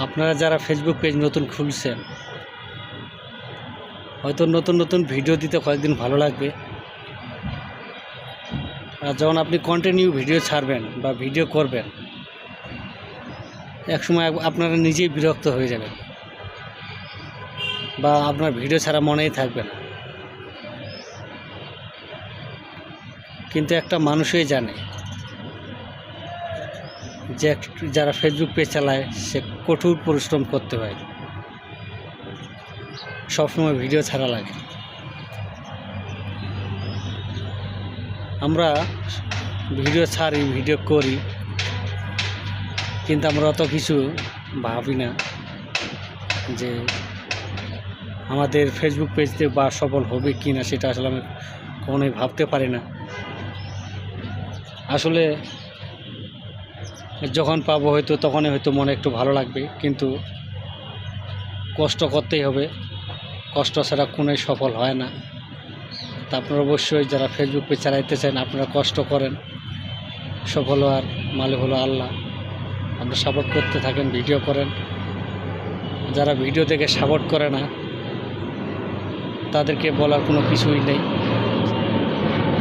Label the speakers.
Speaker 1: আপনারা যারা Facebook page নতুন খুলছেন, হয়তো নতুন নতুন ভিডিও দিতে কয়েকদিন ভালো লাগবে, আর যখন আপনি কন্টিনিউ ভিডিও ছাড়বেন বা ভিডিও করবেন, একসময় আপনারা নিজেই বিরক্ত হয়ে যাবেন বা আপনার ভিডিও ছাড়া মনেই থাকবে না। কিন্তু একটা মানুষই জানে যে যারা ফেসবুক পেজ চালায় সে কঠোর পরিশ্রম করতে হয়, সবসময় ভিডিও ছাড়া লাগে। আমরা ভিডিও ছাড়ি, ভিডিও করি, কিন্তু আমরা অত কিছু ভাবি না যে আমাদের ফেসবুক পেজতে বা সফল হবে কি না, সেটা আসলে আমি কখনোই ভাবতে পারি না। আসলে যখন পাবো হয়তো তখনই হয়তো মনে একটু ভালো লাগবে, কিন্তু কষ্ট করতেই হবে, কষ্ট ছাড়া কোনোই সফল হয় না। তা আপনারা অবশ্যই যারা ফেসবুক পেজ চালাইতে চান আপনারা কষ্ট করেন, সফল হওয়ার মালিক হলো আল্লাহ। আপনারা সাপোর্ট করতে থাকেন, ভিডিও করেন। যারা ভিডিও দেখে সাপোর্ট করে না তাদেরকে বলার কোনো কিছুই নেই।